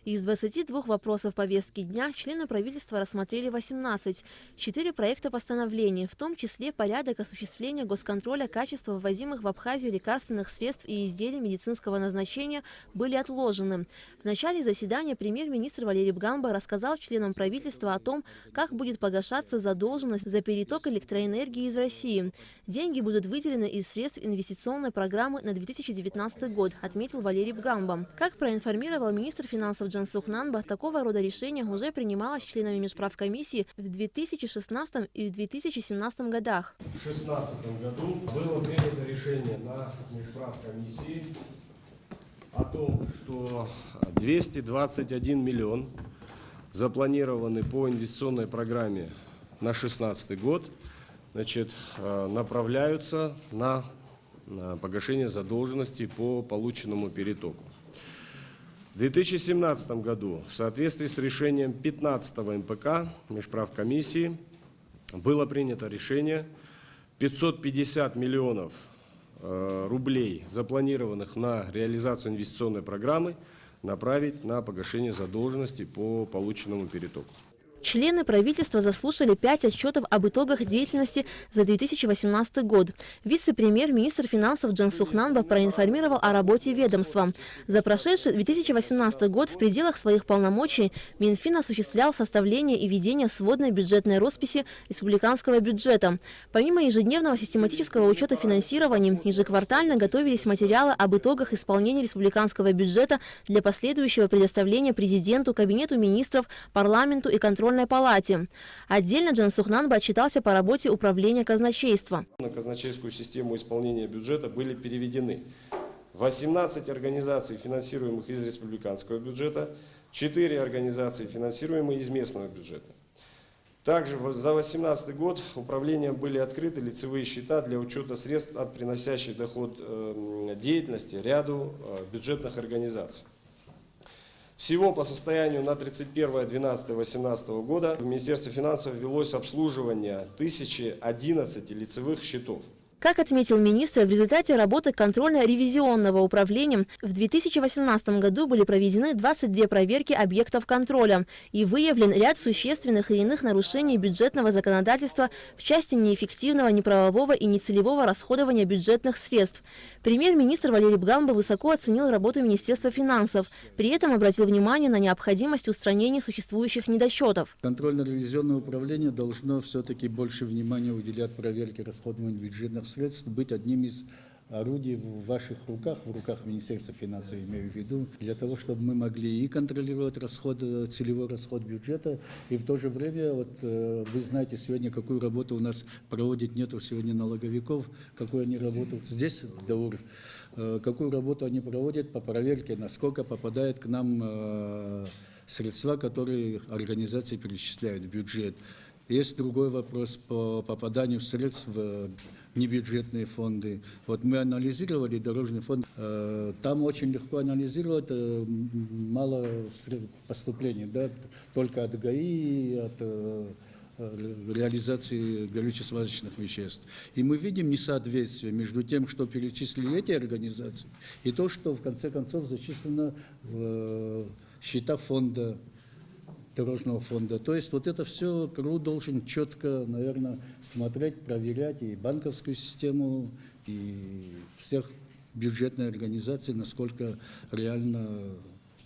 Из 22 вопросов повестки дня члены правительства рассмотрели 18. 4 проекта постановлений, в том числе порядок осуществления госконтроля качества ввозимых в Абхазию лекарственных средств и изделий медицинского назначения, были отложены. В начале заседания премьер-министр Валерий Бгамба рассказал членам правительства о том, как будет погашаться задолженность за переток электроэнергии из России. Деньги будут выделены из средств инвестиционной программы на 2019 год, отметил Валерий Бгамба. Как проинформировал министр финансов Джансух Нанба, такого рода решение уже принималось членами межправкомиссии в 2016 и в 2017 годах. В 2016 году было принято решение на межправкомиссии о том, что 221 миллион запланированы по инвестиционной программе на 2016 год, направляются на погашение задолженности по полученному перетоку. В 2017 году в соответствии с решением 15-го МПК межправкомиссии было принято решение 550 миллионов рублей, запланированных на реализацию инвестиционной программы, направить на погашение задолженности по полученному перетоку. Члены правительства заслушали 5 отчетов об итогах деятельности за 2018 год. Вице-премьер-министр финансов Джансух Нанба проинформировал о работе ведомства. За прошедший 2018 год в пределах своих полномочий Минфин осуществлял составление и ведение сводной бюджетной росписи республиканского бюджета. Помимо ежедневного систематического учета финансирования, ежеквартально готовились материалы об итогах исполнения республиканского бюджета для последующего предоставления президенту, кабинету министров, парламенту и контрольной палате. Отдельно Джансух Нанба отчитался по работе управления казначейства. На казначейскую систему исполнения бюджета были переведены 18 организаций, финансируемых из республиканского бюджета, 4 организации, финансируемые из местного бюджета. Также за 2018 год управлением были открыты лицевые счета для учета средств от приносящих доход деятельности ряду бюджетных организаций. Всего по состоянию на 31.12.2018 года в Министерстве финансов велось обслуживание 1011 лицевых счетов. Как отметил министр, в результате работы контрольно-ревизионного управления в 2018 году были проведены 22 проверки объектов контроля и выявлен ряд существенных и иных нарушений бюджетного законодательства в части неэффективного, неправового и нецелевого расходования бюджетных средств. Премьер-министр Валерий Бгамба высоко оценил работу Министерства финансов, при этом обратил внимание на необходимость устранения существующих недочетов. Контрольно-ревизионное управление должно все-таки больше внимания уделять проверке расходования бюджетных средств, быть одним из орудий в ваших руках, в руках Министерства финансов, имею в виду, для того, чтобы мы могли и контролировать целевой расход бюджета, и в то же время, вы знаете сегодня, какую работу у нас проводит нету сегодня налоговиков, какую они работают здесь, в Даур, какую работу они проводят по проверке, насколько попадает к нам средства, которые организации перечисляют в бюджет. Есть другой вопрос по попаданию средств в небюджетные фонды. Мы анализировали дорожный фонд, там очень легко анализировать, мало поступлений, да, только от ГАИ, от реализации горюче-смазочных веществ. И мы видим несоответствие между тем, что перечислили эти организации, и то, что в конце концов зачислено в счета фонда, дорожного фонда. То есть это все КРУ должен четко, наверное, смотреть, проверять и банковскую систему, и всех бюджетных организаций, насколько реально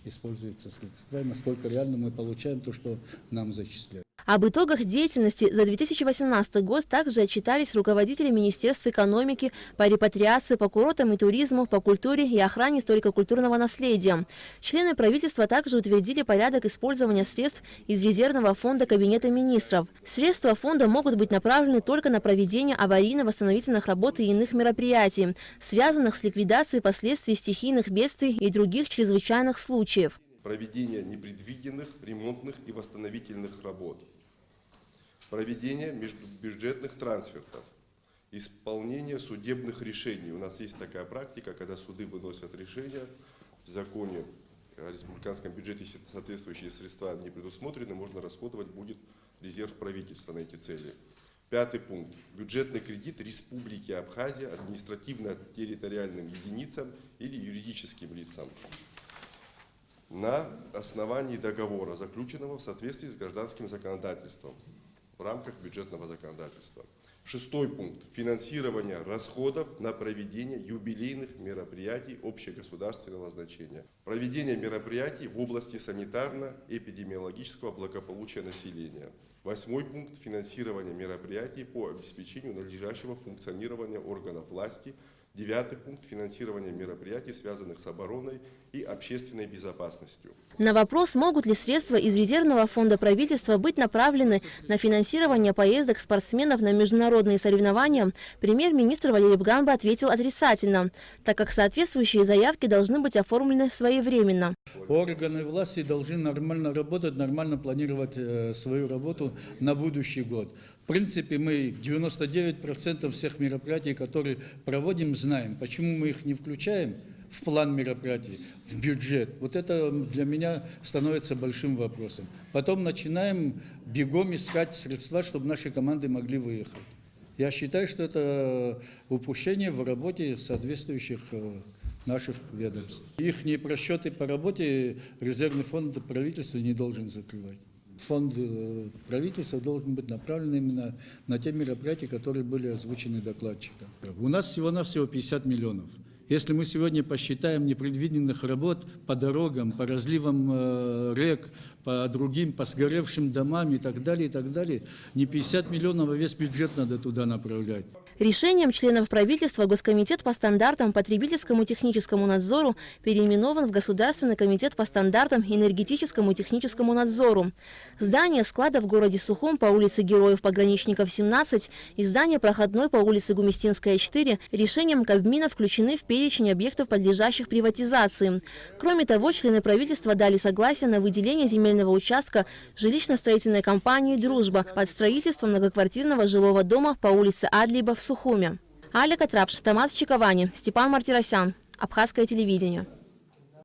используются средства, насколько реально мы получаем то, что нам зачисляют. Об итогах деятельности за 2018 год также отчитались руководители Министерств экономики по репатриации, по курортам и туризму, по культуре и охране историко-культурного наследия. Члены правительства также утвердили порядок использования средств из резервного фонда Кабинета министров. Средства фонда могут быть направлены только на проведение аварийно-восстановительных работ и иных мероприятий, связанных с ликвидацией последствий стихийных бедствий и других чрезвычайных случаев. Проведение непредвиденных ремонтных и восстановительных работ, проведение межбюджетных трансфертов, исполнение судебных решений. У нас есть такая практика, когда суды выносят решения, в законе о республиканском бюджете, если соответствующие средства не предусмотрены, можно расходовать будет резерв правительства на эти цели. 5-й пункт. Бюджетный кредит Республики Абхазия административно-территориальным единицам или юридическим лицам. на основании договора, заключенного в соответствии с гражданским законодательством в рамках бюджетного законодательства. 6-й пункт. Финансирование расходов на проведение юбилейных мероприятий общегосударственного значения. Проведение мероприятий в области санитарно-эпидемиологического благополучия населения. 8-й пункт. Финансирование мероприятий по обеспечению надлежащего функционирования органов власти. 9-й пункт. Финансирование мероприятий, связанных с обороной и общественной безопасностью. На вопрос, могут ли средства из резервного фонда правительства быть направлены на финансирование поездок спортсменов на международные соревнования, премьер-министр Валерий Бганба ответил отрицательно, так как соответствующие заявки должны быть оформлены своевременно. Органы власти должны нормально работать, нормально планировать свою работу на будущий год. В принципе, мы 99% всех мероприятий, которые проводим, знаем. Почему мы их не включаем в план мероприятий, в бюджет? Вот это для меня становится большим вопросом. Потом начинаем бегом искать средства, чтобы наши команды могли выехать. Я считаю, что это упущение в работе соответствующих наших ведомств. Их просчеты по работе резервный фонд правительства не должен закрывать. Фонд правительства должен быть направлен именно на те мероприятия, которые были озвучены докладчиком. У нас всего-навсего 50 миллионов. Если мы сегодня посчитаем непредвиденных работ по дорогам, по разливам рек, по другим, по сгоревшим домам и так далее, не 50 миллионов, а весь бюджет надо туда направлять. Решением членов правительства Госкомитет по стандартам потребительскому техническому надзору переименован в Государственный комитет по стандартам энергетическому и техническому надзору. Здание склада в городе Сухум по улице Героев-Пограничников, 17 и здание проходной по улице Гумистинская, 4 решением Кабмина включены в перечень объектов, подлежащих приватизации. Кроме того, члены правительства дали согласие на выделение земельного участка жилищно-строительной компании «Дружба» под строительство многоквартирного жилого дома по улице Адлиба в Сухуме. Аля Катрапш, Тамас Чиковани, Степан Мартиросян. Абхазское телевидение.